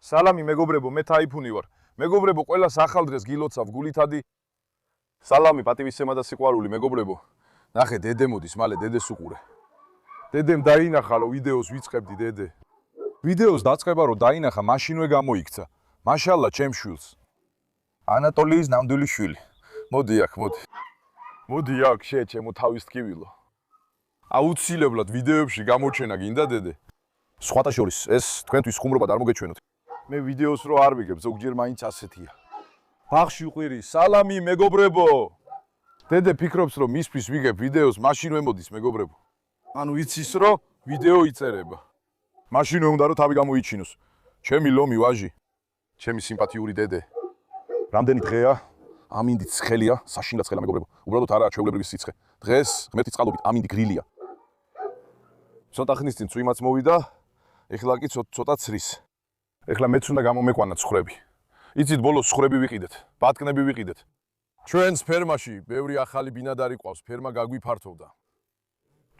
სალამი მეგობრებო, მე თაიფუნი ვარ. მეგობრებო, ყველას ახალ დღეს გილოცავ გულითადი. სალამი პატივისცემა და სიყვარული მეგობრებო. ნახე, დედე მოდის, მალე დედეს უყურე. დედემ დაინახა, რომ ვიდეოს ვიწყებდი, დედე. ვიდეოს დაწყება რომ დაინახა, მაშინვე გამოიქცა. მაშალა ჩემ შვილს. ანატოლიის ნამდვილი შვილი. მოდი აქ, მოდი. მოდი აქ, ჩემო თავის ტკივილო. აუცილებლად ვიდეოებში გამოჩენა გინდა დედე. სხვათა შორის ეს თქვენთვის ხუმრობად არ მოგეჩვენოთ. მე ვიდეოს რო არ ვიგებ, ზოგჯერ მაინც ასეთია. ბაღში ვყვირი, სალამი მეგობრებო. დედე ფიქრობს რომ მისთვის ვიგებ ვიდეოს, მაშინვე მოდის მეგობრებო. ანუ იცის რომ ვიდეო იწერება. მაშინვე უნდა რომ თავი გამოიჩინოს. ჩემი ლომი ვაჟი, ჩემი სიმპათიური დედე. რამდენი დღეა? ამინდით ცხელია, საშინლად ცხელა მეგობრებო. უბრალოდ არაა ჩვეულებრივი სიცხე. დღეს ღმერთის წყალობით ამინდი გრილია. ცოტა ხნის წინ წვიმაც მოვიდა, ეხლა კი ცოტა ცრის. ეხლა მეც უნდა გამომეყვანა ცხვრები. იცით ბოლოს ცხვრები ვიყიდეთ, ბატკნები ვიყიდეთ. ჩვენს ფერმაში ბევრი ახალი ბინადარი ყავს, ფერმა გაგვიფართოვდა.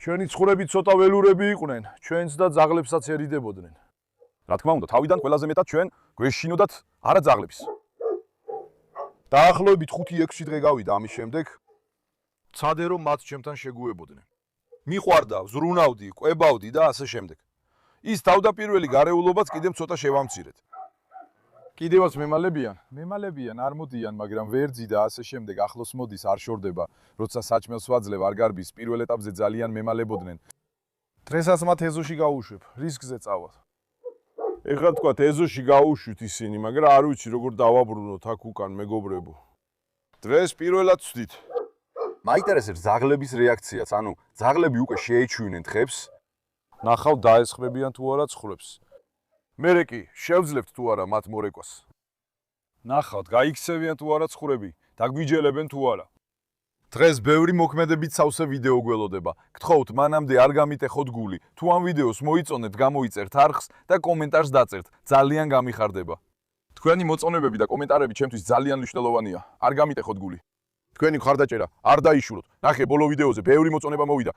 ჩვენი ცხვრები ცოტა ველურები იყვნენ, ჩვენს და ძაღლებსაც ერიდებოდნენ. რა თქმა უნდა, თავიდან ყველაზე მეტად ჩვენ გვეშინოდათ არა ძაღლებს. დაახლოებით 5-6 დღე გავიდა ამის შემდეგ, ცადე რომ მათ ჩემთან შეგუებოდნენ. მიყვარდა, ვზრუნავდი, ყვებავდი და ასე შემდეგ. ის თავდაპირველი გარეულობაც კიდევ ცოტა შევამცირეთ. კიდევაც მემალებიან, არ მოდიან, მაგრამ ვერძი და ასე შემდეგ ახლოს მოდის, არ შორდება, როცა საჭმელს ვაძლევ არ გარბის, პირველ ეტაპზე ძალიან მემალებოდნენ. დღესაც მათ ეზოში გავუშვებ, რისკზე წავალ. ეხლა თქვა ეზოში გავუშვით ისინი, მაგრამ არ ვიცი როგორ დავაბრუნოთ აქ უკან მეგობრებო. დღეს პირველად ვცდით. მაინტერესებს ძაღლების რეაქციაც, ანუ ძაღლები უკვე შეეჩვინენ თხებს. ნახავ დაესხმებიან თუ არა ცხვრებს. მერე კი შევძლებთ თუ არა მათ მორეკვას. ნახავთ, გაიქცევიან თუ არა ცხვრები, დაგვიჯელებენ თუ არა. დღეს ბევრი მოქმედებით სავსე ვიდეო გველოდება. გთხოვთ, მანამდე არ გამიტეხოთ გული. თუ ამ ვიდეოს მოიწონეთ, გამოიწერთ არხს და კომენტარს დაწერთ. ძალიან გამიხარდება. თქვენი მოწონებები და კომენტარები ჩემთვის ძალიან მნიშვნელოვანია. არ გამიტეხოთ გული. თქვენი მხარდაჭერა არ დაიშუროთ. ნახე, ბოლო ვიდეოზე ბევრი მოწონება მოვიდა.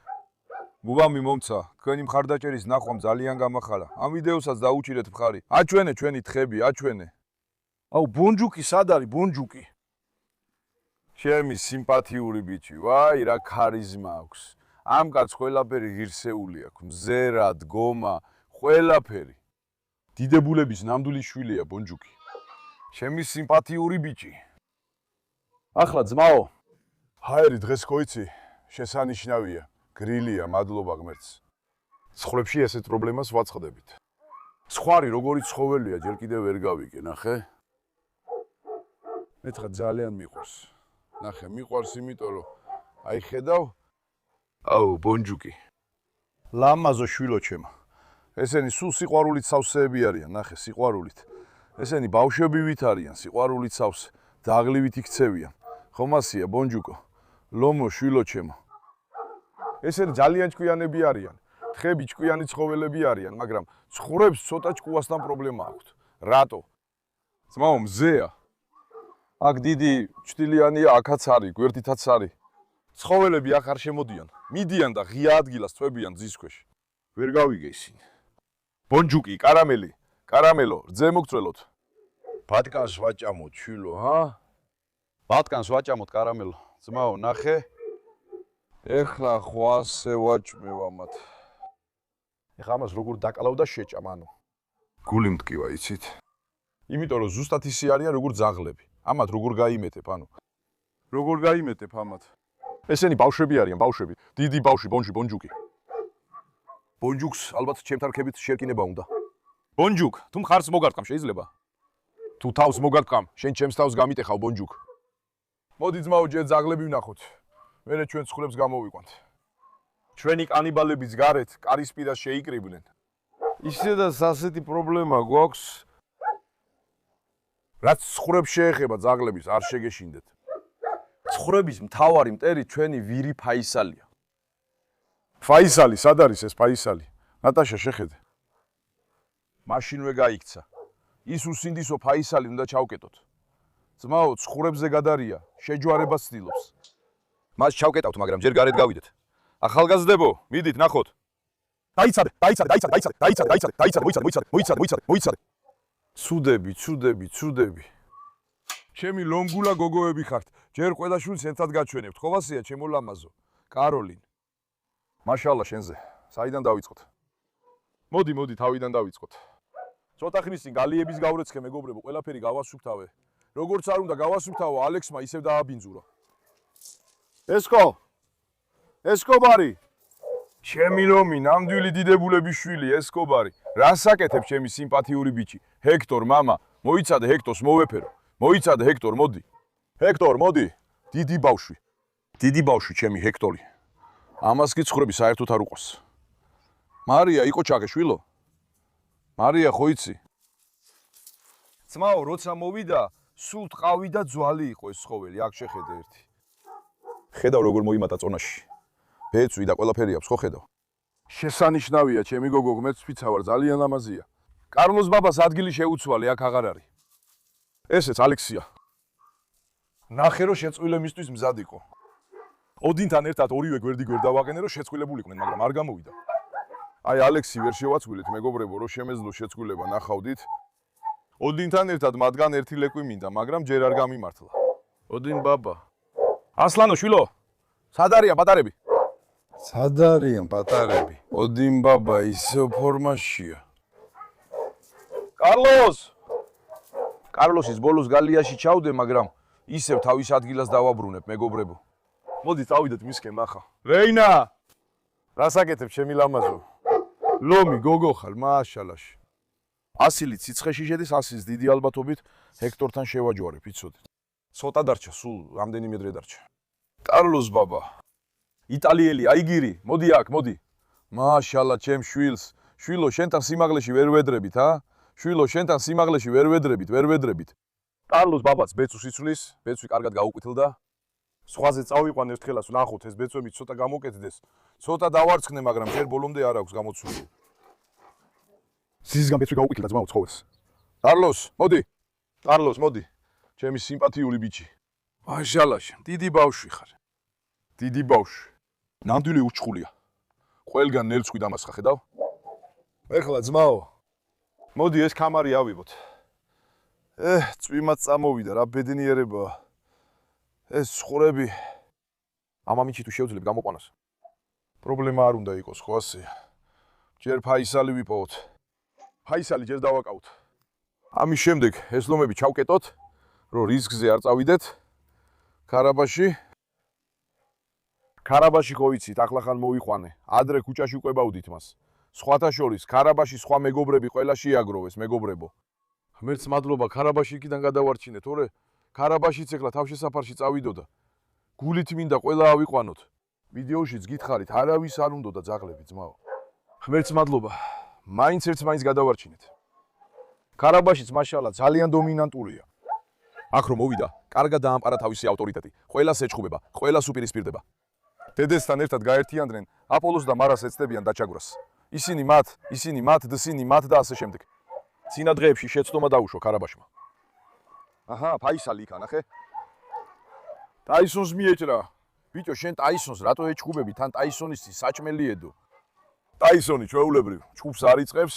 გუგამი მომცა, თქვენი მხარდაჭერის ნახვამ ძალიან გამახარა. ამ ვიდეოსაც დაუჭირეთ მხარი. აჩვენე ჩვენი თხები, აჩვენე. აუ, ბონჯუკი სად არის, ბონჯუკი? ჩემი სიმპათიური ბიჭი, ვაი, რა ქარიზმა აქვს. ამ კაცს ყველაფერი ღირსეული აქვს, მზერა, დგომა, ყველაფერი. დიდებულების ნამდვილი შვილია ბონჯუკი. ჩემი სიმპათიური ბიჭი. ახლა ძმაო, ჰაერი დღეს ხოიცი, შესანიშნავია. გრილია, მადლობა ღმერთს. ცხვრებში ესეთ პრობლემას ვაწყდებით. ცხარი როგორი ცხოველია, ჯერ კიდევ ვერ გავიგე, ნახე. მე თხა ძალიან მიყვარს. ნახე, მიყვარს იმიტომ, რომ აი ხედავ, აუ, ბონჯუკი. ლამაზო შვილო ჩემო. ესენი სულ სიყვარულით სავსეები არიან, ნახე, სიყვარულით. ესენი ბავშვებივით არიან, სიყვარულით სავსე, დაღლივით იქცევიან. ხომასია, ბონჯუკო. ლომო, შვილო ჩემო. ესენი ძალიან ჭკვიანები არიან. თხები ჭკვიანი ცხოველები არიან, მაგრამ ცხვრებს ცოტა ჭკუასთან პრობლემა აქვთ. რატო? ძმაო, მზეა. აქ დიდი ჭტილიანია, აქაც არის, გვერდითაც არის. ცხოველები აქ არ შემოდიან. მიდიან და ღია ადგილას წვებიან ძის ქვეშ. ვერ გავიგე ისინი. ბონჯუკი, კარამელი, კარამელო, რძე მოგწველოთ. ბატკანს ვაჭამოთ, შვილო, ჰა? ბატკანს ვაჭამოთ, კარამელო. ძმაო, ნახე. ეხლა ხვასე ვაჭმევ ამათ. ეხლა ამას როგორ დაკალავ და შეჭამ, ანუ. გული მტკივა, იცით? იმიტომ რომ ზუსტად ისე არიან როგორ ძაღლები. ამათ როგორ გაიმეტებ, ანუ. როგორ გაიმეტებ ამათ? ესენი ბავშვები არიან, ბავშვები. დიდი ბავშვი, ბონჯუკი. ბონჯუკს ალბათ ჩემთან რქებით შერკინება უნდა. ბონჯუკ, თუ მხარს მოგარტყამ შეიძლება? თუ თავს მოგარტყამ, შენ ჩემს თავს გამიტეხავ ბონჯუკ. მოდი ძმაო, ჯერ ძაღლები ვნახოთ. მერე ჩვენ ცხვრებს გამოვიყვანთ. ჩვენი კანიბალებიც გარეთ კარისპირას შეიკრიბნენ. ისედაც ასეთი პრობლემა გვაქვს. რაც ცხვრებს შეეხება ძაღლების არ შეგეშინდეთ. ცხვრების მთავარი მტერი ჩვენი ვირი ფაისალია. ფაისალი, სად არის ეს ფაისალი? ნატაშა შეხედე. მაშინვე გაიქცა. ის უსინდისო ფაისალი უნდა ჩავკეტოთ. ძმაო, ცხვრებზე გადარია, შეჯვარებას ცდილობს. მას ჩავკეტავთ, მაგრამ ჯერ გარეთ გავიდეთ. ახალგაზრდებო, მიდით, ნახოთ. დაიცადე. ცუდები. ჩემი ლომგულა გოგოები ხართ. ჯერ ყველა შვილს ერთად გაჩვენებთ. ხოვასია ჩემო ლამაზო. კაროლინ. მაშალა შენზე. საიდან დავიწყოთ? მოდი, თავიდან დავიწყოთ. ცოტა ხნის წინ გალიების გავრეცხე მეგობრებო, ყველაფერი გავასუფთავე. როგორც არ უნდა გავასუფთავო, ალექსმა ისევ დააბინძურა. ესკობარი. ჩემი ლომი, ნამდვილი დიდებულების შვილი, ესკობარი. რას აკეთებ ჩემი სიმპათიური ბიჭი? ჰექტორ, მამა, მოიცადე ჰექტორს მოვეფერო. მოიცადე ჰექტორ, მოდი. ჰექტორ, მოდი. დიდი ბავშვი ჩემი ჰექტორი. ამას კი ცხრები საერთოდ არ უყოს. მარია იყო ჩაგე შვილო? მარია ხო იცი? ძმაო, როცა მოვიდა, სულ ტყავი და ძვალი იყო ეს ცხოველი, აქ შეხედე ერთი. ხედავ როგორ მოიმატა წონაში. ბეწვი და ყველაფერი აქვს, ხო ხედავ? შესანიშნავია, ჩემი გოგო, მეც ვფიცავარ, ძალიან ლამაზია. კარლოს ბაბას ადგილი შეუცვალე, აქ აღარ არის. ესეც ალექსია. ნახე რომ შეწყვილებისთვის მზად იყო. ოდინთან ერთად ორივე გვერდი-გვერდ დავაყენე რომ შეწყვილებულიყვნენ, მაგრამ არ გამოვიდა. აი ალექსი ვერ შევაცვილეთ, მეგობრებო, რომ შემეძლო შეწყვილება ნახავდით. ოდინთან ერთად მათგან ერთი ლეკვი მინდა, მაგრამ ჯერ არ გამიმართლა. ო딘 ბაბა. ასლანო შვილო, სად არიან პატარები? სად არიან პატარები? ო딘 ბაბა ისევ ფორმაშია. კარლოსის ბოლოს გალიაში ჩავდე, მაგრამ ისევ თავის ადგილას დავაბრუნებ, მეგობრებო. მოდი წავიდეთ მისკენ ახლა. რეინა! რას აკეთებ, ჩემი ლამაზო? ლომი, გოგო ხარ, მაშალაში. 100 ციცხეში შედის, 100-ის დიდი ალბათობით ჰექტორთან შევაჯვარებ, იცოდეთ. ცოტა დარჩა, სულ რამდენიმე დღე დარჩა. კარლოს ბაბა. იტალიელი, აიგირი, მოდი აქ, მოდი. მაშალა, ჩემ შვილს. შვილო, შენთან სიმაღლეში ვერ ვედრებით, ვერ ვედრებით. კარლოს ბაბაც ბეწვს იცვლის, ბეწვი კარგად გაუკეთილდა. სხვაზე წავიყვან ერთხელაც ვნახოთ ეს ბეწვები ცოტა გამოკეთდეს. ცოტა დავარცხნე, მაგრამ ჯერ ბოლომდე არ აქვს გამოცული. სიზგან ბეწვი გაუკეთილდა ძმაო ცხოველს. კარლოს, მოდი. ჩემი სიმპათიური ბიჭი. მაშალაში, დიდი ბავშვი ხარ. დიდი ბავშვი. ნამდვილი უჩხულია. ყველგან ნელცხვი დამასხა, ხედავ? ეხლა ძმაო. მოდი ეს კამარი ავიღოთ. წვიმაც წამოვიდა, რა ბედნიერებაა. ეს ცხვრები. ამამიჩი თუ შევძლებ გამოყვანას. პრობლემა არ უნდა იყოს, ხო ასეა. ჯერ ფაისალი ვიპოვოთ. ფაისალი ჯერ დავაკავოთ. ამის შემდეგ ეს ლომები ჩავკეტოთ, რომ რისკზე არ წავიდეთ. ქარაბაში ხო იცით, ახლახან მოვიყვანე. ადრე ქუჩაში ყვებავდით მას. სხვათა შორის ქარაბაში სხვა მეგობრები ყველა შეაგროვეს, მეგობრებო. ღმერთს მადლობა, ქარაბაში იქიდან გადავარჩინე, თორე ქარაბაშიც ეხლა თავშესაფარში წავიდოდა. გულით მინდა ყველა ავიყვანოთ. ვიდეოშიც გითხარით, არავის არ უნდა ძაღლები, ძმაო. ღმერთს მადლობა. მაინც ერთს გადავარჩინეთ. ქარაბაშიც მაშალა ძალიან დომინანტურია. აქ რომ მოვიდა, კარგად დაამყარა თავისი ავტორიტეტი. ყველას ეჭხუბება, ყველას უპირისპირდება. დედესთან ერთად გაერთიანდნენ აპოლოს და მარას ეცდებიან დაჩაგვრას. ისინი მათ, დსინი მათ და ასე შემდეგ. წინა დღეებში შეცდომა დაუშვა ქარაბაშმა. აჰა, ფაისალი იქ ანახე. ტაისონს მიეჭრა. ბიჭო, შენ ტაისონს რატო ეჭხუბები? თან ტაისონისთვის საჭმელი ედო. ტაისონი ჩვეულებრივ ჩხუბს არ იწყებს.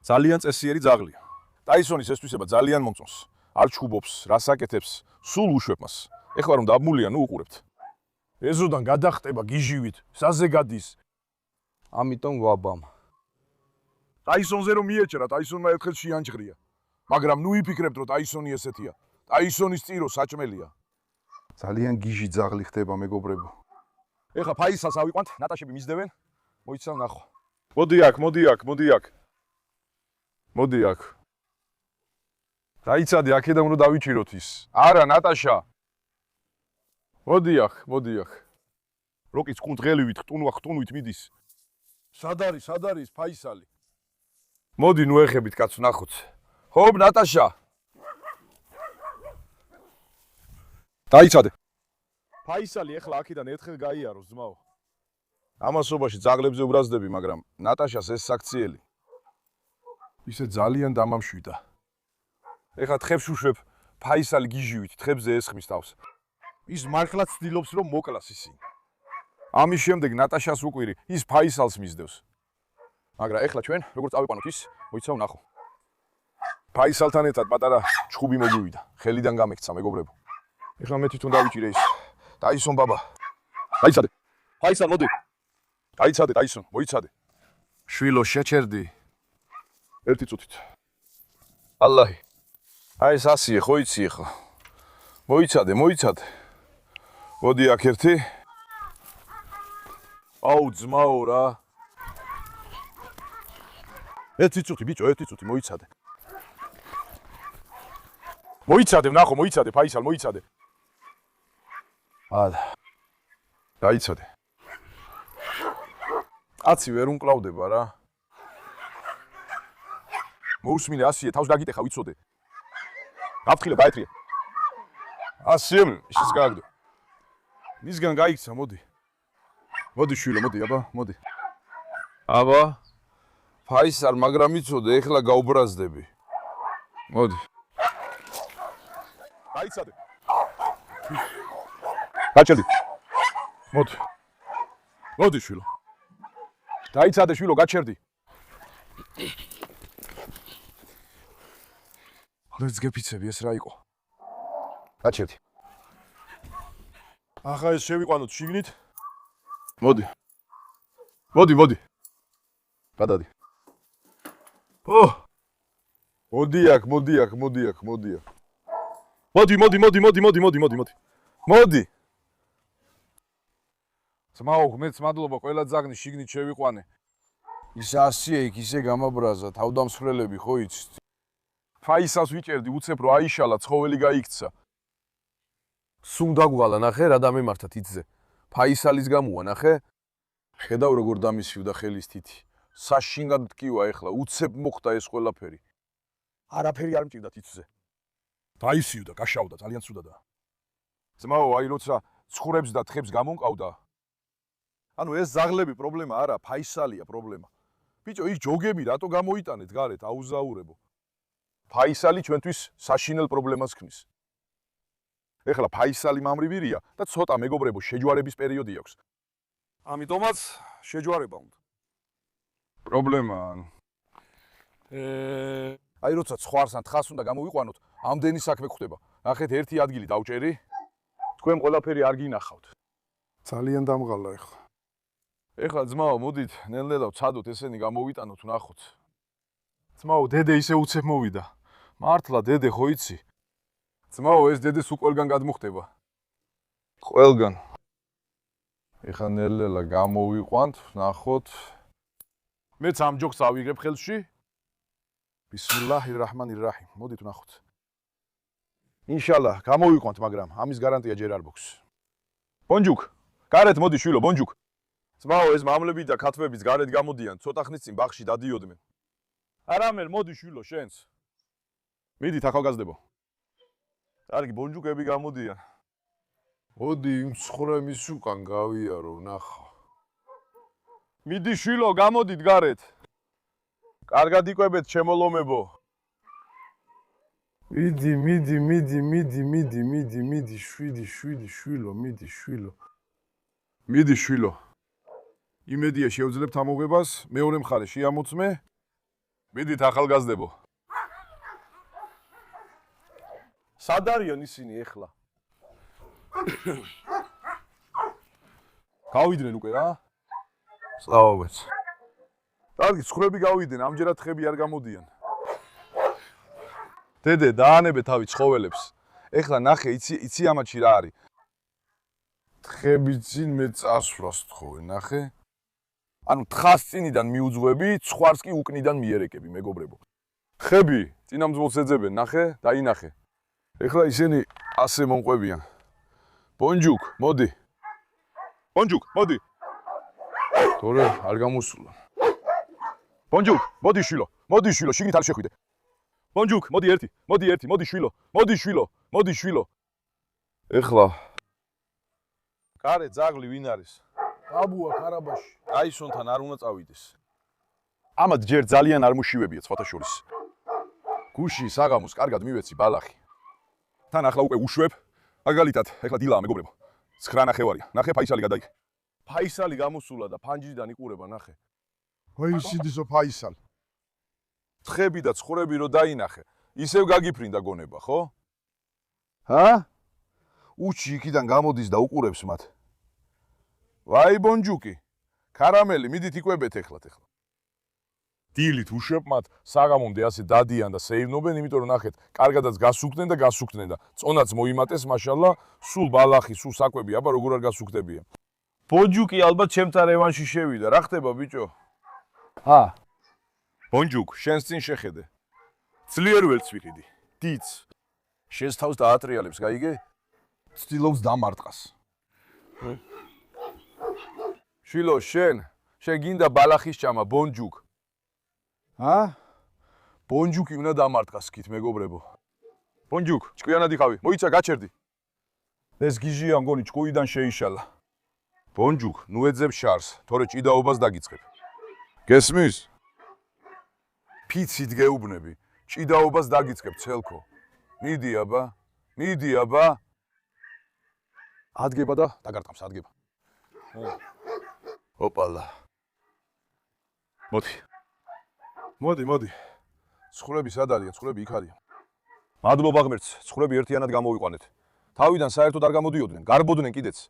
ძალიან წესიერი ძაღლია. ტაისონის ესთვისება ძალიან მომწონს. არ ჩხუბობს, რას აკეთებს, სულ უშვებ მას. ეხლა რომ დაბმულია, ნუ უყურებთ. ეზოდან გადახტება გიჟივით, საზე გადის. ამიტომ ვაბამ. ტაისონზე რომ მიეჭრა, ტაისონმა ერთხელ შეანჭღრია. მაგრამ ნუ იფიქრებთ, რომ ტაისონი ესეთია. ტაისონის წირო საჭმელია. ძალიან გიჟი ძაღლი ხდება, მეგობრებო. ეხლა ფაისალს ავიყვანთ, ნატაშები მისდევენ. მოიცავ ნახო. მოდი აქ. დაიცადე, აქედან უნდა დავიჭიროთ ის. არა, ნატაშა. მოდი აქ. როკიც კუნდღელივით, ხტუნვით მიდის. სად არის ფაისალი? მოდი ნუ ეხებით კაცო ნახოთ. ჰობ ნატაშა. დაიცადე. ფაისალი ეხლა აქედან ერთხელ გაიაროს ძმაო. ამასობაში ძაღლებზე ვრაზდები, მაგრამ ნატაშას ეს საქციელი. ისე ძალიან დამამშვიდა. ეხლა თხებს უშვებ, ფაისალი გიჟივით, თხებზე ესხმის თავს. ის მართლაც ცდილობს, რომ მოკლას ისინი. ამის შემდეგ ნატაშას უყვირი, ის ფაისალს მისდევს. მაგრამ ეხლა ჩვენ, როგორც წავიყვანოთ ის, მოიცავ ნახო. ფაისალთან ერთად პატარა ჩხუბი მოგვივიდა. ხელიდან გამექცა მეგობრებო. ეხლა მე თვითონ დავიჭირე ის. დაისონ ბაბა. დაიცადე. ფაისალ მოდი. დაიცადე, დაისონ, მოიცადე. შვილო შეჩერდი. ერთი წუთით. ალლაჰი. აი ეს ასიე ხო იცი ეხლა. მოიცადე. მოდი აქ ერთი. აუ ძმაო რა. ერთი წუთი ბიჭო, ერთი წუთი მოიცადე. მოიცადე, ნახო, მოიცადე, ფაისალ, მოიცადე. ადა. დაიცადე. კაცი ვერ უმკლავდება რა. მოусმინე ასიე, თავს გაგიტეხა, ვიცოდე. გაფრთხილე, გაეთრია. ასიე, ის გააგდო. მისგან გაიქცა, მოდი. მოდი შვილო, მოდი, აბა, მოდი. აბა. ფაისალ, მაგრამ იცოდე, ეხლა გაუბრაზდები. მოდი. გაიცადე. გაჩერდი. მოდი. მოდი შვილო. დაიცადე შვილო, გაჩერდი. ლეც გეფიცები ეს რა იყო? გაჩერდი. ახლა ეს შევიყვანოთ შიგნით. მოდი. გადადი. მოდი აქ. მოდი. ძმაო, მეც მადლობა, ყველა ძაღლი შიგნით შევიყვანე. ის ასიე იქ ისე გამაბრაზა, თავდამსხვრელები ხო იცით? ფაისალს ვიჭერდი, უცებ რომ აიშალა, ცხოველი გაიქცა. სულ დაგვალა, ნახე რა დამემართა თითზე. ფაისალის გამოა, ნახე. ხედავ როგორ დამისვიდა ხელის თითი. საშინგად ტკივა ეხლა, უცებ მოხდა ეს ყველაფერი. არაფერი არ მჭირდა თითზე. დაისივდა, გაშავდა, ძალიან ცუდადაა. ძმაო, აი როცა ცხურებს და თხებს გამონყავდა. ანუ ეს ზაღლები პრობლემა არა, ფაისალია პრობლემა. ბიჭო, ის ჯოგები რატო გამოიტანეთ გარეთ, აუზაურებო. ფაისალი ჩვენთვის საშინელ პრობლემას ქმნის. ეხლა ფაისალი მამრივირია და ცოტა მეგობრებო შეჯვარების პერიოდი აქვს. ამიტომაც შეჯვარება უნდა. პრობლემა აი როცა ცხვარს ან თხას უნდა გამოვიყვანოთ, ამდენი საქმე ხდება. ნახეთ, ერთი ადგილი დავჭერი. თქვენ ყველაფერი არ გინახავთ. ძალიან დამღალა ეხლა. ეხლა ძმაო, მოდით, ნელ-ნელა ვცადოთ ესენი გამოვიტანოთ, ვნახოთ. ძმაო, დედე ისე უცებ მოვიდა. მართლა დედე ხო იცი? ძმაო, ეს დედეს უყველგან გადმოხდება. ყველგან. ეხლა ნელ-ნელა გამოვიყვანთ, ვნახოთ. მეც ამ ჯოგს ავიღებ ხელში. ბისმილლაჰირაჰმანირაჰიმ. მოდით ვნახოთ. ინშალა, გამოვიყვანთ, მაგრამ ამის გარანტია ჯერ არ გვაქვს. ბონჯუკ, გარეთ მოდი შვილო, ბონჯუკ. ძმაო, ეს მამლები და ქათმებიც გარეთ გამოდიან, ცოტა ხნის წინ ბაღში დადიოდნენ. არამერ, მოდი შვილო, შენც. მიდით ახალგაზრდებო. კარგი, ბონჯუკები გამოდიან. მოდი იმ ცხვრემის უკან გავიარო, ნახო. მიდი შვილო, გამოდით გარეთ. კარგად იკვებეთ, შემოლომებო. მიდი, შვილო, მიდი, შვილო. მიდი შვილო. იმედია შევძლებთ ამოღებას, მეორე მხარე შეამოწმე. მიდით ახალგაზრდებო. სად არიან ისინი ეხლა? გავიდნენ უკვე რა? სლავობეთ. კარგი, ცხვრები გავიდნენ, ამჯერად ხები არ გამოდიან. დედე, დაანებე თავი ცხოველებს. ეხლა ნახე, იცი ამაჩი რა არის? თხები წინ მე წასვლას თხოვე, ნახე. ანუ თხას წინიდან მიუძღვები, ცხვარს კი უკნიდან მიერეკები, მეგობრებო. ხები, წინამძღოლს ეძებენ, ნახე, დაინახე. ეხლა ისინი ასე მომყვებიან. ბონჯუკ, მოდი. ბონჯუკ, მოდი. თორე არ გამოსულა. ბონჯუკ, მოდი შვილო, შიგნით არ შეხვიდე. ბონჯუკ, მოდი ერთი, მოდი შვილო. ეხლა კარე ძაღლი ვინ არის? აბუა ქარაბაში. აისონთან არ უნდა წავიდეს. ამათ ჯერ ძალიან არ მოშივებია სხვათა შორის. გუში საღამოს კარგად მივეცი ბალახი. თან ახლა უკვე უშვებ. მაგალითად, ეხლა დილაა მეგობრებო. 9 ნახევარია. ნახე ფაისალი გადაიქე. ფაისალი გამოსულა და ფანჯრიდან იყურება, ნახე. ვაი სიდისო ფაისალ. თხები და ცხვრები რო დაინახე. ისევ გაგიფრინდა გონება, ხო? ჰა? უჩი იქიდან გამოდის და უყურებს მათ. ვაი ბონჯუკი, ქარამელი, მიდით იკვებეთ ეხლა. დილით უშვებ მათ, საღამომდე ასე დადიან და სეივნობენ, იმიტომ რომ ნახეთ, კარგადაც გასუქდნენ და წონაც მოიმატეს, მაშალა, სულ ბალახი, სულ საკვები, აბა როგორ არ გასუქდებიან. ბონჯუკი ალბათ ჩემთან რევანში შევიდა, რა ხდება ბიჭო? ჰა? ბონჯუკ, შენს წინ შეხედე. ძლიერ ველცვირიდი, დიც. შენს თავს დაატრიალებს, გაიგე? ცდილობს დამარტყას. შვილო, შენ გინდა ბალახის ჭამა, ბონჯუკ. ჰა? ბონჯუკი უნდა დამარტყას, კით მეგობრებო. ბონჯუკ, ჭკვიანად იყავი, მოიცა გაჩერდი. ეს გიჟია მგონი ჭკუიდან შეიშალა. ბონჯუკ, ნუ ეძებ შარს, თორე ჭიდაობას დაგიწყებ. გესმის? ფიცით გეუბნები, ჭიდაობას დაგიწყებ, ცელქო. მიდი აბა. ადგება და დაგარტყამს, ადგება. ოპალა. მოდი. ცხვრები სად არიან? ცხვრები იქ არიან. მადლობა ღმერთს, ცხვრები ერთიანად გამოვიყვანეთ. თავიდან საერთოდ არ გამოდიოდნენ, გარბოდნენ კიდეც.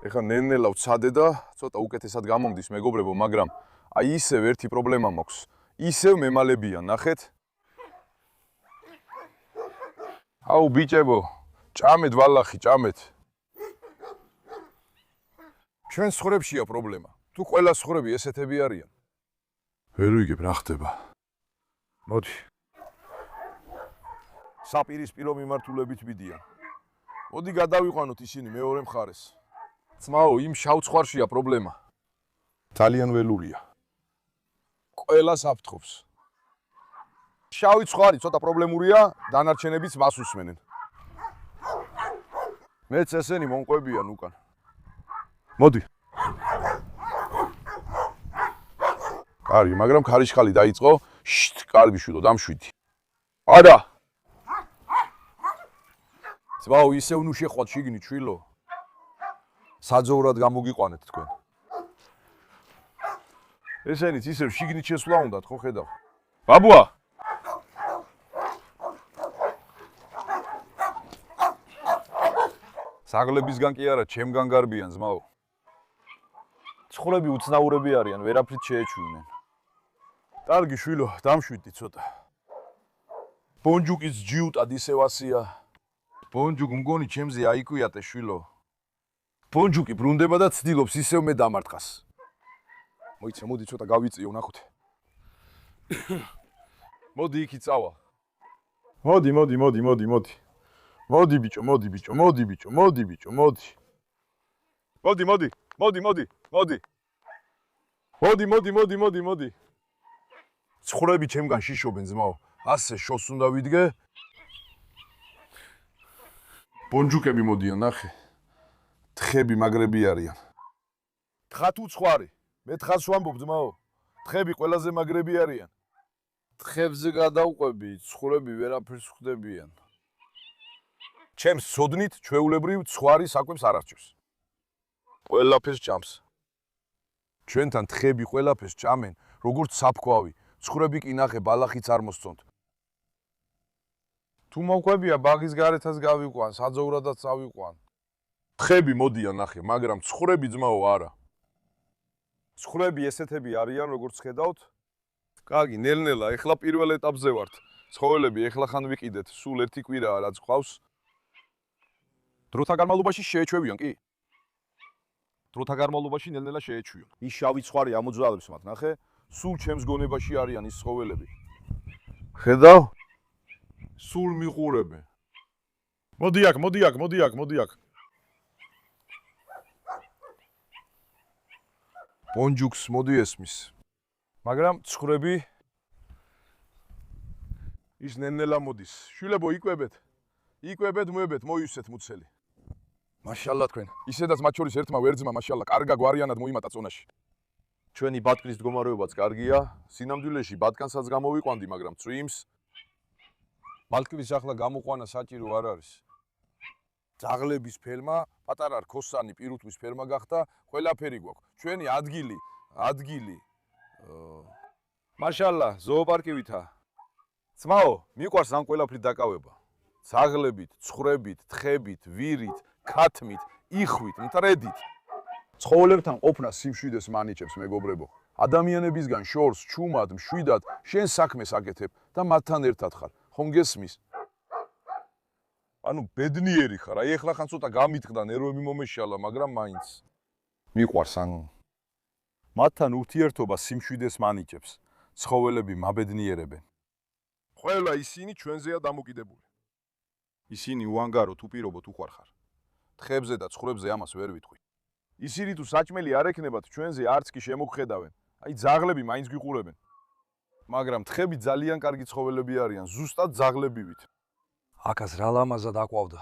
ეხლა ნელ-ნელა ვცადე და ცოტა უკეთესად გამომდის მეგობრებო, მაგრამ აი ისევ ერთი პრობლემა მაქვს. ისევ მემალებიან, ნახეთ. აუ ბიჭებო, ჭამეთ ვალახი, ჭამეთ. ჩვენ ცხვრებშია პრობლემა. თუ ყველა ცხვრები ესეთები არიან. ვერ ვიგებ რა ხდება. მოდი. საპირისპირო მიმართულებით მიდიან. მოდი გადავიყვანოთ ისინი მეორე მხარეს. ძმაო, იმ შავ ცხვარშია პრობლემა. ძალიან ველურია. ყველას აფრთხობს. შავი ცხვარი ცოტა პრობლემურია, დანარჩენებიც მას უსმენენ. მეც ესენი მომყვებიან უკან. მოდი. კარგი, მაგრამ ქარიშხალი დაიწყო. შტ, კარგი შვილო, დამშვიდი. არა. ძმაო, ისევ ნუ შეხვათ შიგნით, შვილო. საძოვრად გამოგიყვანეთ თქვენ. ესენიც ისევ შიგნით შესვლა უნდათ, ხო ხედავ? ბაბუა. საღლებისგან კი არა, ჩემგან გარბიან, ძმაო. ცხვრები უცნაურები არიან, ვერაფრით შეეჩვივნენ. კარგი შვილო, დამშვიდი ცოტა. ბონჯუკის ჯიუტად ისევ ასია. ბონჯუკ მგონი ჩემზე აიკვიატე შვილო. ბონჯუკი ბრუნდება და ცდილობს ისევ მე დამარტყას. მოიცა, მოდი ცოტა გავიწიო, ნახოთ. მოდი იქით წავალ. მოდი. მოდი ბიჭო. მოდი. ცხვრები ჩემგან შიშობენ, ძმაო. ასე შოს უნდა ვიდგე. ბონჯუკები მოდიან, ნახე. თხები მაგრები არიან. თხა თუ ცხვარი. მე თხას ვამბობ, ძმაო. თხები ყველაზე მაგრები არიან. თხებზე გადავყვები, ცხვრები ვერაფერს ხვდებიან. ჩემს სოდნით ჩვეულებრივ ცხვარი საკვებს არ არჩევს. ყველაფერს ჭამს. ჩვენთან თხები ყველაფერს ჭამენ, როგორც საფქვავი. ცხვრები კი ნახე, ბალახიც არ მოსწონთ. თუ მოყვებია, ბაღის გარეთაც გავიყვან, საძოვრადაც ავიყვან. თხები მოდიან, ნახე, მაგრამ ცხვრები ძმაო არა. ცხვრები ესეთები არიან, როგორც ხედავთ. კარგი, ნელ-ნელა, ეხლა პირველ ეტაპზე ვართ. ცხოველები ეხლა ხან ვიყიდეთ, სულ ერთი კვირაა რაც ყავს. დროთა განმავლობაში შეეჩვევიან, კი? დროთა განმავლობაში ნელ-ნელა შეეჩვიონ. ის შავი ცხვარი ამოძვალებს მათ, ნახე? სულ ჩემს გონებაში არიან ის ცხოველები. ხედავ? სულ მიყურებენ. მოდი აქ. ბონჯუკს მოდი ესმის. მაგრამ ცხვრები ის ნელ-ნელა მოდის. შვილებო, იკვებეთ, მოებეთ, მოივსეთ მუცელი. მაშალა თქვენ. ისედაც მათ შორის ერთმა ვერძმა, მაშალა, კარგა გვარიანად მოიმატა წონაში. ჩვენი ბატკნის მდგომარეობაც კარგია. სინამდვილეში ბატკანსაც გამოვიყვანდი, მაგრამ წვიმს. ბატკნის ახლა გამოყვანა საჭირო არ არის. ძაღლების ფერმა, პატარა რქოსანი პირუტყვის ფერმა გახდა, ყველაფერი გვაქვს. ჩვენი ადგილი. მაშალა, ზოოპარკივითა. ძმაო, მიყვარს ამ ყველაფრით დაკავება. ძაღლებით, ცხვრებით, თხებით, ვირით, ქათმით, იხვით, მტრედით. ცხოველებთან ყოფნა სიმშვიდეს მანიჭებს, მეგობრებო. ადამიანებისგან შორს, ჩუმად, მშვიდად, შენ საქმეს აკეთებ და მათთან ერთად ხარ. ხომ გესმის? ანუ ბედნიერი ხარ. აი ეხლა ხან ცოტა გამიტყდა, ნერვები მომეშალა, მაგრამ მაინც მიყვარს ანუ. მათთან ურთიერთობა სიმშვიდეს მანიჭებს. ცხოველები მაბედნიერებენ. ყველა ისინი ჩვენზეა დამოკიდებული. ისინი უანგარო თუ პირობო თუ ხარ. თხებზე და ცხვრებზე ამას ვერ ვიტყვი. ისინი თუ საჭმელი არ ექნებათ ჩვენზე არც კი შემოგხედავენ. აი ძაღლები მაინც გვიყურებენ. მაგრამ თხები ძალიან კარგი ცხოველები არიან, ზუსტად ძაღლებივით. აკას რა ლამაზად აყვავდა.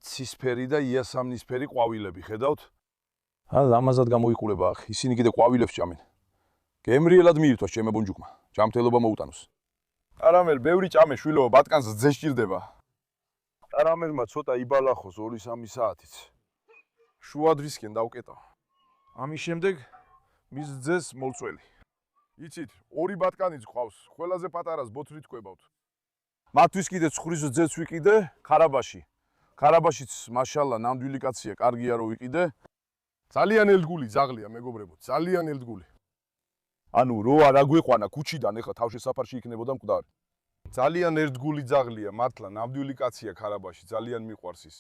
ცისფერი და იასამნისფერი ყვავილები, ხედავთ? ლამაზად გამოიყურება ახ, ისინი კიდე ყვავილებს ჭამენ. გემრიელად მიირთვა შემებუნჯუკმა, ჯამთელობა მოუტანოს. არამერ ბევრი ჭამე შვილო, ბატკანს ძე სჭირდება. არამერმა ცოტა იბალახოს 2-3 საათიც. შუადრისკენ დავკეტავ. ამის შემდეგ მის ძეს მოლწველი. იცით, 2 ბატკანიც ყავს, ყველაზე პატარას ბოთლით კვებავთ. მათთვის კიდე ცხრის ძეც ვიყიდე ქარაბაში. ქარაბაშიც მაშალა ნამდვილი კაცია, კარგია რომ ვიყიდე. ძალიან ელდგული ძაღლია, მეგობრებო, ძალიან ელდგული. ანუ რო არ აგვეყვანა ქუჩიდან, ეხლა თავშესაფარში იქნებოდა მკვდარი. ძალიან ერთგული ძაღლია, მართლა ნამდვილი კაცია ქარაბაში, ძალიან მიყვარს ის.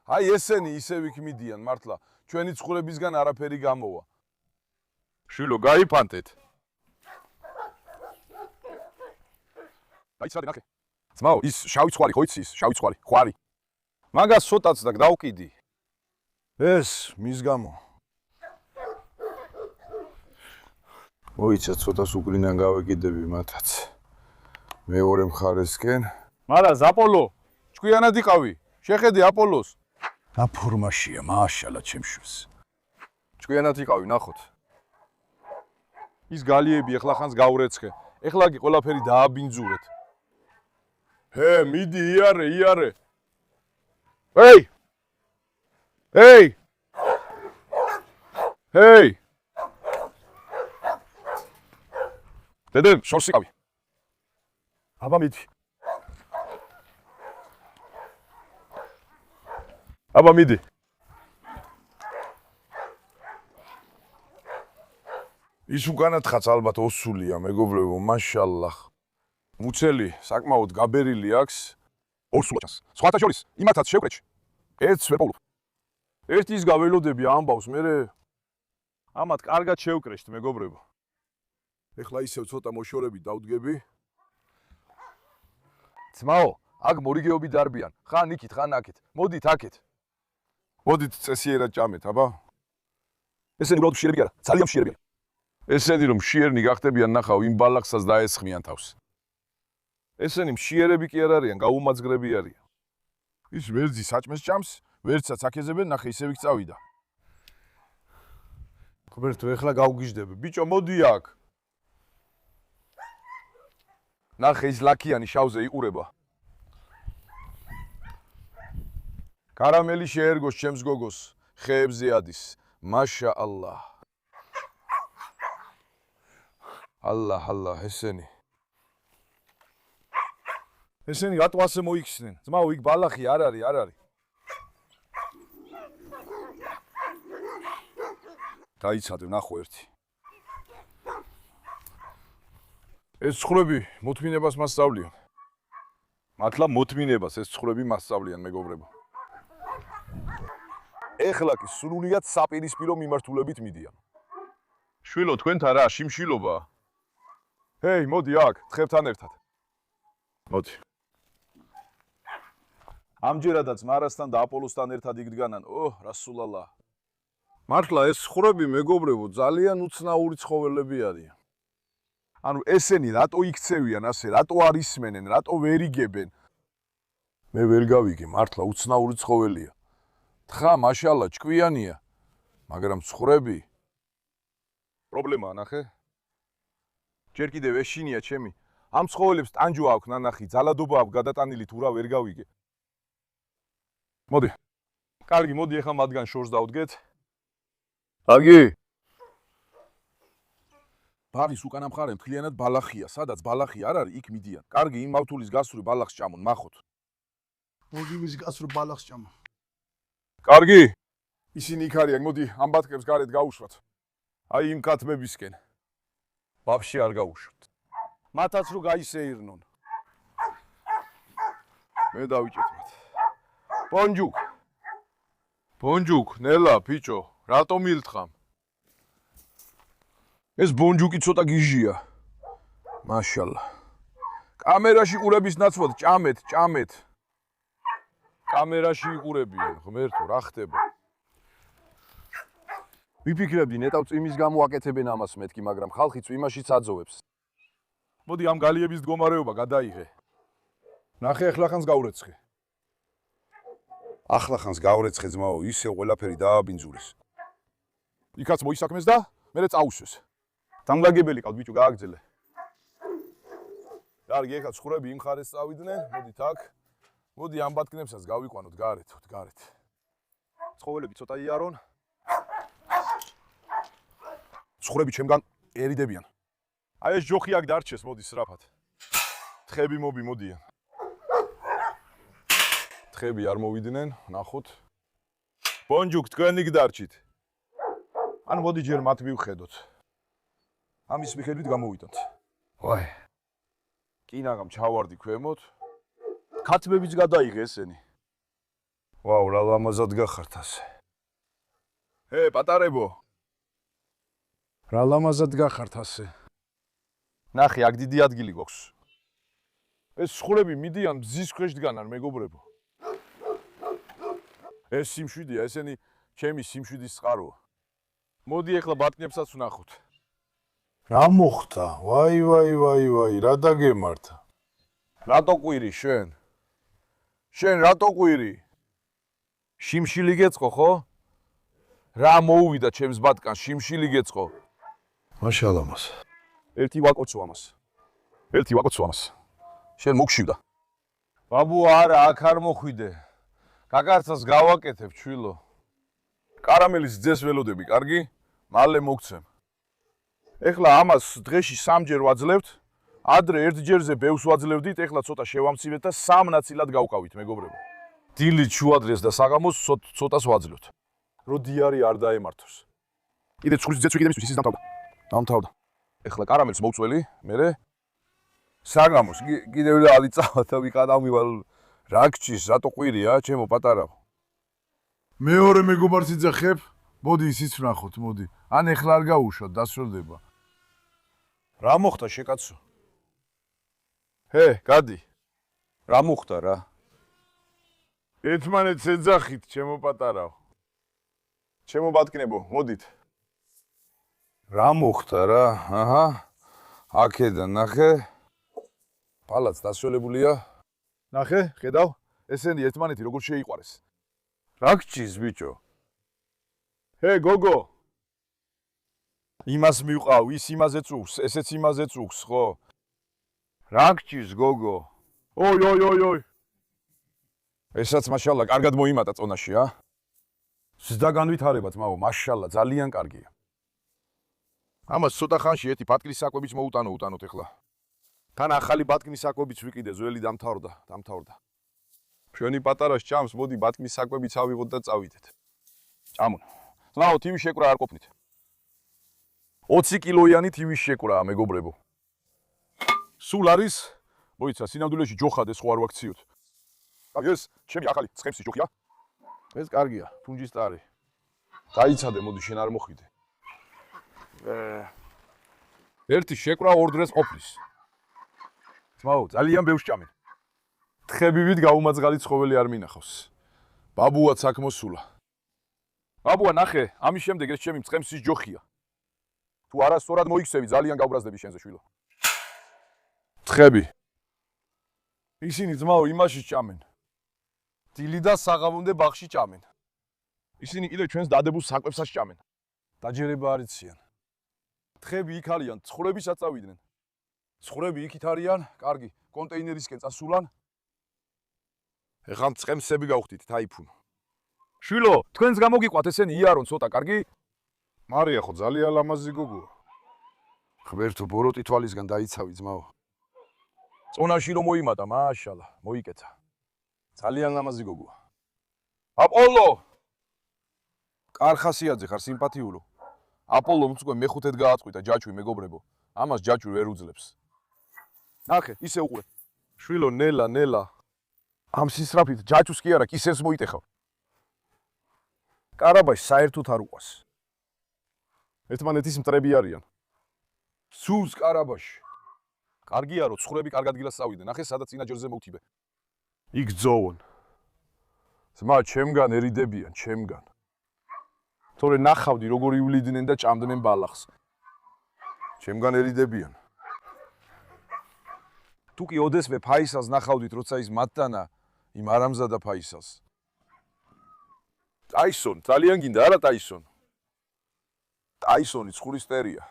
აი ესენი ისევ იქ მიდიან, მართლა, ჩვენი ცხვრებისგან არაფერი გამოვა. შვილო, გაიფანტეთ. დაიცადე ნახე. ძმაო, ის შავი ცხვარი ხო იცი ის, შავი ცხვარი, ხვარი. მაგას ცოტაც და დავკიდი. ეს მის გამო. მოიცა ცოტას უკრინან გავეკიდები მათაც. მეორე მხარესკენ. მარა ზაპოლო, ჭკვიანად იყავი. შეხედე აპოლოს. რა ფორმაშია, მაშალა ჩემშვის. ჭკვიანად იყავი, ნახოთ. ის გალიები ეხლა ხანს გავრეცხე. ეხლა კი ყველაფერი დააბინძურეთ. მიდი, იარე, იარე. ჰეი! ჰეი! ჰეი! დედე, შორს იყავი. აბა მიდი. აბა მიდი. ის უკანად ხაც ალბათ ოსულია, მეგობრებო, მაშალლაჰ. მუცელი, საკმაოდ გაბერილი აქვს. ორსულაჭას. სხვათა შორის, იმათაც შევკრეჩ. ერთს ვერ პოვლობ. ერთის გაველოდები ამბავს, მერე ამათ კარგად შევკრეშთ, მეგობრებო. ეხლა ისევ ცოტა მოშორებით დავდგები. ძმაო, აქ მორიგეობი დარბიან. ხან იქით, ხან აქეთ. მოდით აქეთ. მოდით წესიერად ჭამეთ, აბა. ესენი უბრალოდ მშიერები არა, ძალიან მშიერები. ესენი რომ მშიერნი გახდებიან, ნახავ, იმ ბალახსაც დაესხმიან თავს. ესენი მშიერები კი არ არიან, გაუმაძგრები არიან. ის ვერძი საჭმეს ჭამს, ვერცაც აქეზებენ, ნახე ისევ იქ წავიდა. ხბერთო, ეხლა გავგიჟდები. ბიჭო, მოდი აქ. ნახე ის ლაქიანი შავზე იყურება. კარამელი შეერგოს ჩემს გოგოს, ხეებზე ადის. მაშაალლაჰ. ალლაჰ, ალლაჰ, ესენი. ესენი რატო ასე მოიქცნენ? ძმაო, იქ ბალახი არ არის, არ არის. დაიცადე, ნახო ერთი. ეს ცხვრები მოთმინებას მასწავლიან. მართლა მოთმინებას ეს ცხვრები მასწავლიან, მეგობრებო. ეხლა კი სრულიად საპირისპირო მიმართულებით მიდიან. შვილო, თქვენთან რა, შიმშილობაა? ჰეი, მოდი აქ, თხებთან ერთად. მოდი. ამჯერადაც მარასთან და აპოლოსთან ერთად იგდგანან, რასულალაჰ. მართლა ეს ცხვრები, მეგობრებო, ძალიან უცნაური ცხოველები არიან. ანუ ესენი რატო იქცევიან ასე, რატო არ ისმენენ, რატო ვერ იგებენ? მე ვერ გავიგე, მართლა უცნაური ცხოველია. თხა, მაშალა, ჭკვიანია, მაგრამ ცხვრები პრობლემაა, ნახე. ჯერ კიდევ ეშინია ჩემი. ამ ცხოველებს ტანჯვა აქვს, ნანახი, ძალადობა აქვს გადატანილი, თუ რა ვერ გავიგე. მოდი. კარგი, მოდი ახლა მათგან შორს დავდგეთ. აგი. ბაღის უკანა მხარე მთლიანად ბალახია, სადაც ბალახი არ არის, იქ მიდიან. კარგი, იმ მავთულის გასწვრივ ბალახს ჭამონ, მახოთ. მოდი ვიზ გასწრო ბალახს ჭამა. კარგი. ისინი იქ არიან, მოდი ამ ბათქებს გარეთ გაუშვათ. აი იმ კათმებისკენ. ვაფშე არ გაუშვათ. მათაც რო გაისეირნონ. მე დავიჭეთ მათ. ბონჯუკ. ბონჯუკ, ნელა, ბიჭო, რატომ ილთხამ? ეს ბონჯუკი ცოტა გიჟია. მაშალა. კამერაში ყურების ნაცვლად ჭამეთ, ჭამეთ. კამერაში იყურებიან, ღმერთო, რა ხდება? ვიფიქრებდი, ნეტავ წვიმის გამო აკეთებენ ამას მეთქი, მაგრამ ხალხი წვიმაშიც აძოვებს. მოდი ამ გალიების მდგომარეობა გადაიღე. ნახე, ახლახანს გაურეცხე. ახლახანს გავრეცხე ძმაო, ისე ყველაფერი დააბინძურეს. იქაც მოისაქმეს და მერე წაუშვეს. დამგაგებელი ყავთ ბიჭო, გააგზელე. კარგი, ეხლა ცხრები იმ ხარეს წავიდნენ, მოდით აქ. მოდი ამ ბათქნებსაც გავიყვანოთ გარეთ, გარეთ. ცხოველები ცოტა იარონ. ცხრები ჩემგან ერიდებიან. აი ეს ჯოხი აქ დარჩეს, მოდი სრაფად. თხები მოდიან. თხები არ მოვიდნენ, ნახოთ. ბონჯუკ, თქვენ იქ დარჩით. ან მოდი ჯერ მათ მივხედოთ. ამის მიხედვით გამოვიდოთ. ვაი, კინაღამ ჩავარდი ქვემოთ. ქათმებიც გადაიღე ესენი. ვაუ, რა ლამაზად გახართ ასე. პატარებო. რა ლამაზად გახართ ასე. ნახე, აქ დიდი ადგილი გვაქვს. ეს ცხრები მიდიან მზის ქვეშ დგანან, მეგობრებო. ეს სიმშვიდეა, ესენი ჩემი სიმშვიდის წყაროა. მოდი ეხლა ბატკნებსაც ვნახოთ. რა მოხდა? ვაი, რა დაგემართა? რატო ყვირი შენ? შენ რატო ყვირი? შიმშილი გეწყო, ხო? რა მოუვიდა ჩემს ბატკანს, შიმშილი გეწყო. მაშალამას. ერთი ვაკოცო ამას. შენ მოგშივდა. ბაბუ, არა, აქ არ მოხვიდე. გაგარცას გავაკეთებ, ჩვილო. კარამელის ძეს ველოდები, კარგი? მალე მოგცემ. ეხლა ამას დღეში 3 ჯერ ვაძლევთ. ადრე ერთჯერზე ბევრს ვაძლევდით, ეხლა ცოტა შევამცირეთ და 3 ნაწილად გავყავით, მეგობრებო. დილით, შუადღეს და საღამოს ცოტას ვაძლევთ. რო დიარი არ დაემართოს. კიდე ცხვრის ძეც ვიყიდე მისთვის, ისიც დამთავრდა. ეხლა კარამელს მოვწველი, მერე საღამოს კიდევ რალი წავალ და ვიყადავ რაგჭის, რატო ყვირია, ჩემო პატარაო. მეორე მეგობარს იძახებ, მოდი ისიც ვნახოთ, მოდი. ან ეხლა არ გაუშვათ, დასრულდება. რა მოხდა შეკაცო? გადი. რა მოხდა რა? ერთმანეთს ეძახით, ჩემო პატარაო. ჩემო ბატკნებო, მოდით. რა მოხდა რა? აჰა. აქედან ნახე. პალაც დასრულებულია. ნახე, ხედავ? ესენი ერთმანეთი როგორ შეიყვარეს. რა გჭირს ბიჭო? გოგო. იმას მივყავ, ის იმაზე წუხს, ესეც იმაზე წუხს, ხო? რა გჭირს გოგო? ოი. ესაც მაშალა, კარგად მოიმატა წონაში, ა? ზდა განვითარება ძმაო, მაშალა, ძალიან კარგია. ამას ცოტა ხანში ერთი ბატკნის საკვებიც მოუტანოთ ეხლა. თან ახალი ბატკნის საკვებიც ვიყიდე, ძველი დამთავრდა. ჩვენი პატარა ჭამს, მოდი ბატკნის საკვებიც ავიღოთ და წავიდეთ. ჭამონ. ძმაო, თივი შეკვრა არ ყოფნით. 20 კილოიანი თივის შეკვრაა, მეგობრებო. სულ არის, მოიცა, სინამდვილეში ჯოხადეს ხო არ ვაქციოთ. ეს ჩემი ახალი ცხემსის ჯოხია. ეს კარგია, თუნჯისტარი. დაიცადე, მოდი შენ არ მოხვიდე. ერთი შეკვრა ორ დღეს ყოფნის. ძმაო, ძალიან ბევრს ჭამენ. თხებივით გაუმაძღალი ცხოველი არ მინახავს. ბაბუაც აქ მოსულა. ბაბუა, ნახე, ამის შემდეგ ეს ჩემი ცხემსის ჯოხია. თუ არასწორად მოიქცევი, ძალიან გავბრაზდები შენზე, შვილო. თხები. ისინი ძმაო იმაში ჭამენ. დილი და საღამომდე ბაღში ჭამენ. ისინი კიდევ ჩვენს დადებულ საკვებსაც ჭამენ. დაჯერება არ იციან. თხები იქ არიან, ცხრებისაც წავიდნენ. ცხრები იქით არიან, კარგი, კონტეინერისკენ წასულან. ეხლა ცხემსები გავხდით, თაიფუნ. შვილო, თქვენს გამოგიყვათ ესენი იარონ ცოტა, კარგი? მარია ხო ძალიან ლამაზი გოგოა. ღმერთო, ბოროტი თვალისგან დაიცავი ძმაო. წონაში რომ მოიმატა, მაშალა, მოიკეთა. ძალიან ლამაზი გოგოა. აპოლო! კარხასიაძე ხარ სიმპათიულო. აპოლომ უკვე მეხუთედ გააწყვიტა ჯაჭვი მეგობრებო. ამას ჯაჭვი ვერ უძლებს. ნახე, ისე უყურე. შვილო, ნელა. ამ სისრაფით ჯაჭვს კი არა, კისერს მოიტეხავ. კარაბაში საერთოდ არ უყვას. ერთმანეთის მტრები არიან. სულს კარაბაში. კარგია რომ ცხვრები კარგ ადგილას წავიდნენ. ნახე, სადაც წინა ჯერზე მოვთიბე. იქ ძოვონ. ძმა, ჩემგან ერიდებიან, ჩემგან. თორე ნახავდი როგორ ივლიდნენ და ჭამდნენ ბალახს. ჩემგან ერიდებიან. თუ კი ოდესმე ფაისალს ნახავდით, როცა ის მათთანა იმ არამზადა ფაისალს. ტაისონ, ძალიან გინდა არა ტაისონ? ტაისონი ცხვრისტერია.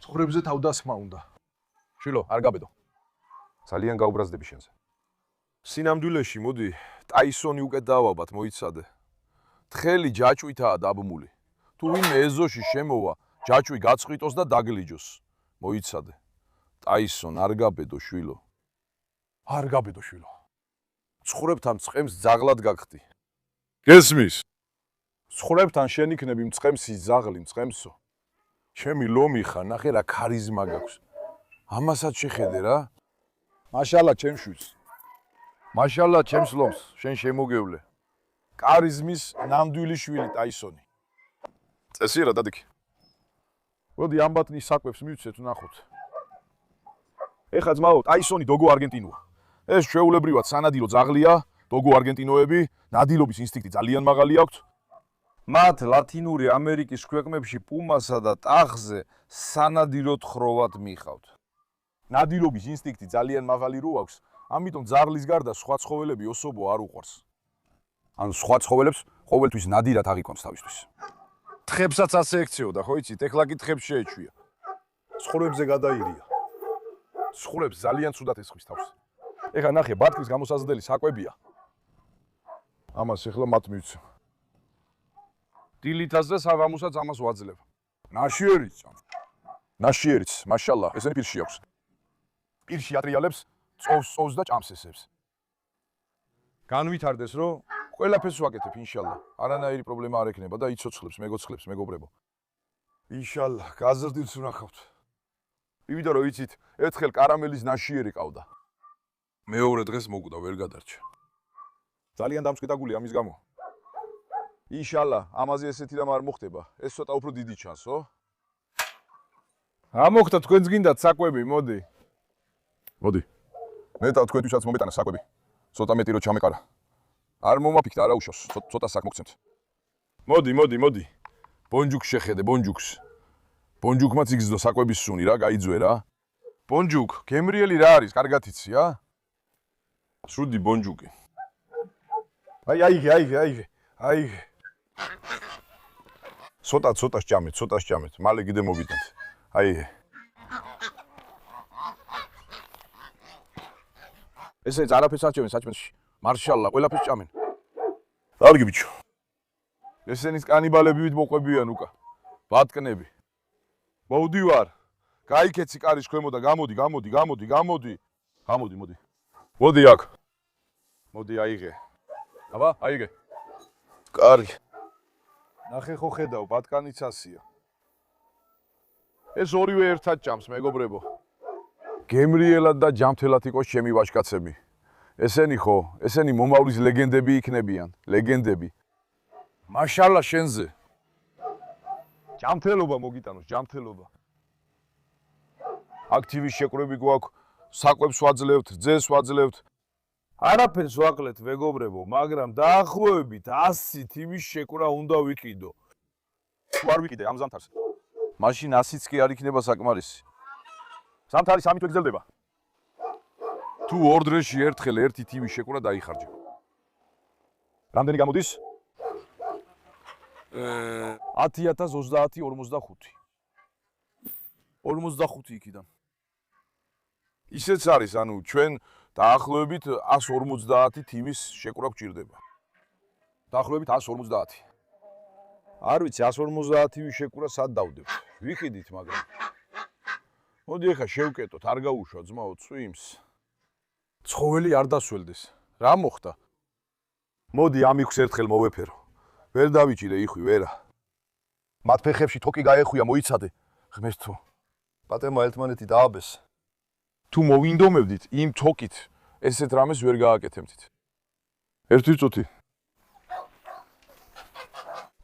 ცხვრებზე თავდასხმა უნდა. შვილო, არ გაბედო. ძალიან გაუბრაზდები შენზე. სინამდვილეში, მოდი, ტაისონი უკეთ დავაბათ, მოიცადე. თხელი ჯაჭვითაა დაბმული. თუ ვინმე ეზოში შემოვა, ჯაჭვი გაწყვიტოს და დაგლიჯოს. მოიცადე. ტაისონ, არ გაბედო, შვილო. არ გაბედო, შვილო. ცხვრებთან წყემს ძაღლად გაგხდი. გესმის? ცხვრებთან შენ იქნები მწყემსი ძაღლი, მწყემსო. ჩემი ლომი ხარ, ნახე რა ქარიზმა გაქვს. ამასაც შეხედე რა. მაშალა ჩემს შვილს. მაშალა ჩემს ლომს, შენ შემოგევლე. კარიზმის ნამდვილი შვილი ტაისონი. წესი რა დადიქი. მოდი ამბატნის საკვებს მივცეთ ვნახოთ. ეხა ძმაო, ტაისონი დოგო არგენტინოა. ეს ჩვეულებრივად სანადირო ძაღლია, დოგო არგენტინოები, ნადილობის ინსტინქტი ძალიან მაღალი აქვთ. მათ ლათინური ამერიკის ქვეყნებში პუმასა და ტახზე სანადიროდ ხროვად მიხავთ. ნადირობის ინსტინქტი ძალიან მაღალი რო აქვს, ამიტომ ძაღლის გარდა სხვა ცხოველები ოსობო არ უყვარს. ან სხვა ცხოველებს ყოველთვის ნადირად აღიქონს თავისთვის. თხებსაც ასე ექცეოდა, ხო იცით, ეხლა კი თხებს შეეჩვია. ცხვრებზე გადაირია. ცხვრებს ძალიან ცუდად ესხვის თავს. ეხლა ნახე, ბარტყის გამოსაზრდელი საკვებია. ამას ეხლა მათ მივცემ. დილითაც და საღამოსაც ამას ვაძლევ. ნაშიერიც. ნაშიერიც, მაშალა, ესენი პირში აქვს. პირში ატრიალებს, წოვს და ჭამს ესებს. განვითარდეს, რომ ყველაფერს ვაკეთებ, ინშალლა. არანაირი პრობლემა არ ექნება და იცოცხლებს, მეგოცხლებს, მეგობრებო. ინშალლა, გაზრდილს ვნახავთ. იმიტომ რომ იცით, ერთხელ კარამელის ნაშიერი ყავდა. მეორე დღეს მოკვდა, ვერ გადარჩა. ძალიან დამწკიდაგული ამის გამო. ინშალლა, ამაზე ესეთი რამ არ მოხდება. ეს ცოტა უფრო დიდი ჩანსო? ამოხდა თქვენს გინდათ საკვები, მოდი. მოდი. მე და თქვენთვისაც მომეტანა საკვები. ცოტა მეტი რო ჩამეყარა. არ მომაფიქრა, არა უშავს, ცოტა საკ მოგცემთ. მოდი. ბონჯუქს შეხედე, ბონჯუქს. ბონჯუქმაც იგზდო საკვების სუნი რა, გაიძვე რა. ბონჯუქ, გემრიელი რა არის, კარგად იცი, ა? შუდი ბონჯუკი. აიგე. ცოტა სჭამეთ, მალე კიდე მოგიტანთ. აიგე. ესეც არაფერს არჩევენ საჭმელში. მარშალა, ყველაფერს ჭამენ. დარგი ბიჭო. ესენის კანიბალებივით მოყვებიან უკა. ბატკნები. მოვდივარ. გაიქეცი კარის ქვემო და გამოდი. მოდი აქ. მოდი აიღე. აბა, აიღე. კარგი. ნახე ხო ხედავ, ბატკანიც ასია. ეს ორივე ერთად ჭამს, მეგობრებო. გემრიელად და ჯამთელად იყოს ჩემი ვაჟკაცები. ესენი მომავლის ლეგენდები იქნებიან, ლეგენდები. მაშალა შენზე. ჯამთელობა მოგიტანოს, ჯამთელობა. აქტივის შეკრები გვაქვს, საკვებს ვაძლევთ, ძეს ვაძლევთ. არაფერს ვაკლეთ, მეგობრებო, მაგრამ დაახლოებით 100 თიმის შეკრა უნდა ვიყიდო. თუ არ ვიყიდე ამ ზამთარს, მაშინ 100-იც კი არ იქნება საკმარისი. ზამთარი 3 თვე გრძელდება. თუ ორ დღეში ერთხელ ერთი თიმის შეკრა დაიხარჯა. რამდენი გამოდის? 10,030 45 იქიდან. ისეც არის, ანუ ჩვენ დაახლოებით 150 თიმის შეკრა გვჭირდება. დაახლოებით 150. არ ვიცი 150 თიმის შეკრა სად დავდებთ. ვიყიდით, მაგრამ მოდი ახლა შევკეტოთ, არ გაუშვა ძმაო წვიმს. ცხოველი არ დასველდეს. რა მოხდა? მოდი ამიხვს ერთხელ მოვეფერო. ვერ დავიჭირე იხვი, ვერა. მათ ფეხებში თოკი გაეხვია, მოიცადე. ღმერთო. პატერმა ერთმანეთი დააბეს. თუ მოვინდომებდით იმ თოკით, ესეთ რამეს ვერ გააკეთებდით. ერთი წუთი.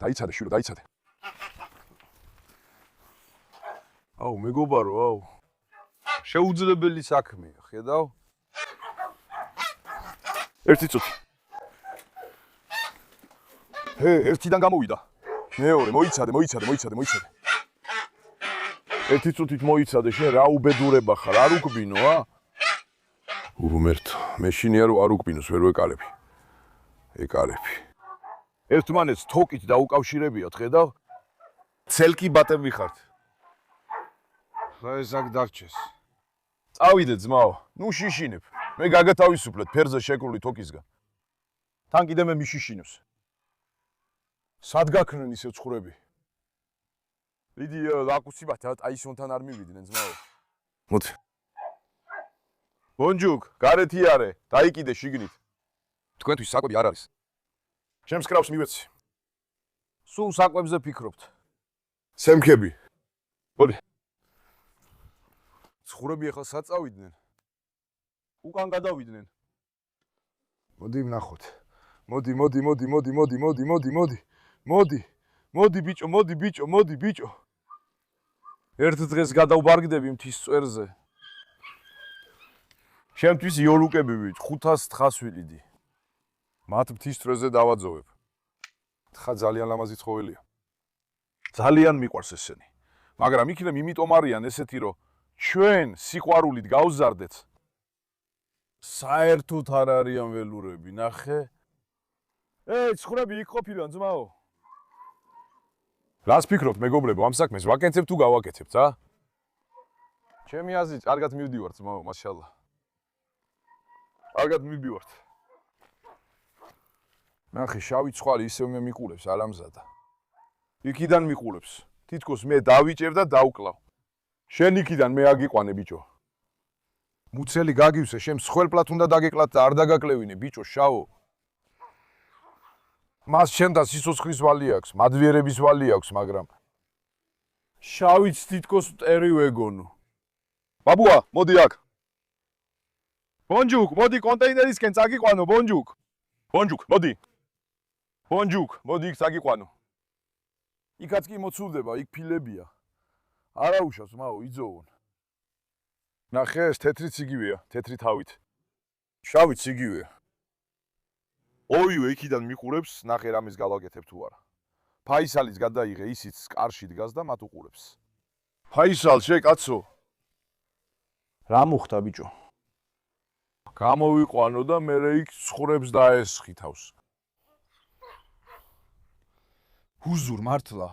დაიცადე, შვილო, დაიცადე. აუ, მეგობარო, აუ. შეუძლებელი საქმეა, ხედავ? ერთი წუთი. ერთიდან გამოვიდა. მეორე, მოიცადე. ერთი წუთით მოიცადე, შენ რა უბედურება ხარ, არ უკბინო, ა? უღმერთო, მე შინია რომ არ უკბინოს, ვერ ვეკარები. ეკარები. ერთმანეთს თოკით დაუკავშირებიათ, ხედავ? ცელკი ბატები ხართ. ხა ეს აქ დარჩეს. წავიდე ძმაო, ნუ შიშინებ. მე გაგათავისუფლეთ ფერზე შეკრული თოკისგან. თან კიდე მე მიშიშინოს. სად გაქნენ ისე ცხვრები? დიდი ლაკუსიბათ აისონთან არ მივიდნენ ძმაო. მოდი. ბონჯუკ, გარეთ იარე, დაიკიდე შიგნით. თქვენთვის საკვები არ არის. ჩემს კრავს მივეცი. სულ საკვებზე ფიქრობთ. სემქები. მოდი. ცხვრები ახლა სად წავიდნენ? უკან გადავიდნენ. მოდი ვნახოთ. მოდი ბიჭო. ერთ დღეს გადავბარგდები მთის წვერზე. შემთვის იოლუკები ვიჭ 500 თხას ვილიდი. მათ მთის წვერზე დავაძოვებ. თხა ძალიან ლამაზი ცხოველია. ძალიან მიყვარს ესენი. მაგრამ იქნებ იმიტომ არიან ესეთი რომ ჩვენ სიყვარულით გავზარდეთ. საერთოდ არ არიან ველურები, ნახე. ცხვრები იქ ყოფილან ძმაო. რას ფიქრობთ მეგობრებო, ამ საქმეს ვაკეთებ თუ გავაკეთებთ, ა? ჩემი აზრით, კარგად მივდივართ ძმაო, მაშალა. კარგად მივდივართ. ნახე, შავი ცხვარი ისევ მე მიყურებს, არ ამზადა. იქიდან მიყურებს. თითქოს მე დავიჭერ და დავკლავ. შენ იქიდან მე აგიყვანე ბიჭო. მუცელი გაგივსე, შენ მსხველპლად უნდა დაგეკლათ და არ დაგაკლევინე ბიჭო, შავო. მას შენდა სიცოცხლის ვალი აქვს, მადვიერების ვალი აქვს, მაგრამ შავიც თითქოს მტერი ვეგონო. ბაბუა, მოდი აქ. ბონჯუკ, მოდი კონტეინერისკენ წაგიყვანო, ბონჯუკ. ბონჯუკ, მოდი. ბონჯუკ, მოდი იქ წაგიყვანო. იქაც კი მოცულდება, იქ ფილებია. არა უშავს, მაო, იძოვონ. ნახე, ეს თეთრიც იგივეა, თეთრი თავით. შავიც იგივეა. ორივე იქიდან მიყურებს, ნახე რამის გავაკეთებ თუ არა. ფაისალის გადაიღე, ისიც კარში დგას და მათ უყურებს. ფაისალ, შე კაცო. რა მოხდა ბიჭო? გამოვიყვანო და მე იქ ცხვრებს დაესხი თავს. ჰუზურ მართლა.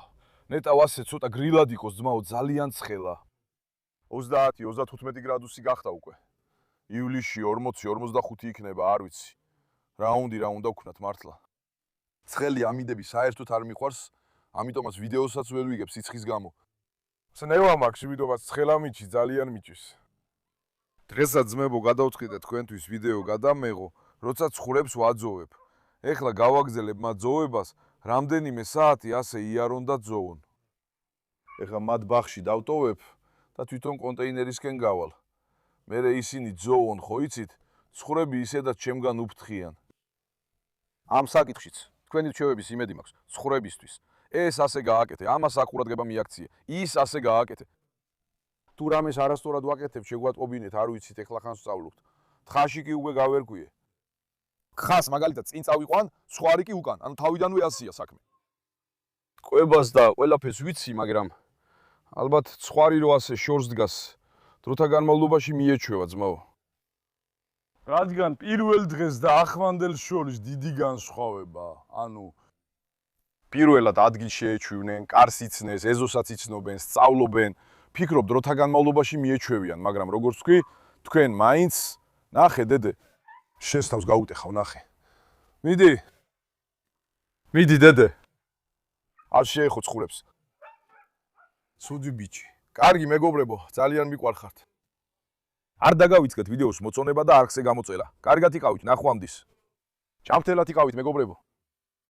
ნეტავ ასე ცოტა გრილად იყოს ძმაო, ძალიან ცხელა. 30-35 გრადუსი გახდა უკვე. ივლისში 40-45 იქნება, არ ვიცი. რა უნდა ვქნათ მართლა. ცხელი ამიდები საერთოდ არ მიყვარს, ამიტომაც ვიდეოსაც ვერ ვიგებ სიცხის გამო. სნევა მაქვს, იმიტომაც ცხელა მიჩი, ძალიან მიჩის. დღესაც ძმებო გადავწყვიტე თქვენთვის ვიდეო გადამეღო, როცა ცხვრებს ვაძოვებ. ეხლა გავაგზელებ მათ ძოვებას, რამდენიმე საათი ასე იარონ და ძოვონ. ეხლა მათ ბაღში დავტოვებ და თვითონ კონტეინერისკენ გავალ. მერე ისინი ძოვონ, ხო იცით? ცხვრები ისედაც ჩემგან უფრთხიან. ამ საკითხშიც თქვენი რჩევების იმედი მაქვს ცხვრებისთვის. ეს ასე გააკეთე, ამას აქ ყურადღება მიაქცია, ის ასე გააკეთე. თუ რამეს არასწორად ვაკეთებ, შეგვატყობინეთ, არ ვიცით, ეხლა ხან სწავლობთ. თხაში კი უკვე გავერკვიე. ხას მაგალითად წინ წავიყვან, სხვარი კი უკან, ანუ თავიდანვე ასია საქმე. ყვებას და ყველაფერს ვიცი, მაგრამ ალბათ სხვარი რო ასე შორს დგას, დროთა განმავლობაში მიეჩვევა ძმაო. რადგან პირველ დღეს და ახლანდელ შორის დიდი განსხვავება, ანუ პირველად ადგილში ეჩვივნენ, კარს იცნეს, ეზოსაც იცნობენ, სწავლობენ, ფიქრობ დროთა განმავლობაში მიეჩვევიან, მაგრამ როგორც ვთქვი, თქვენ მაინც ნახე დედე, შენს თავს გაუტეხავ, ნახე. მიდი დედე. არ შეეხო ცხვრებს. ცუდი ბიჭი, კარგი მეგობრებო, ძალიან მიყვარხართ. არ დაგავიწყეთ ვიდეოს მოწონება და არხზე გამოწელა. კარგად იყავით, ნახვამდის. ჭამთელად იყავით მეგობრებო.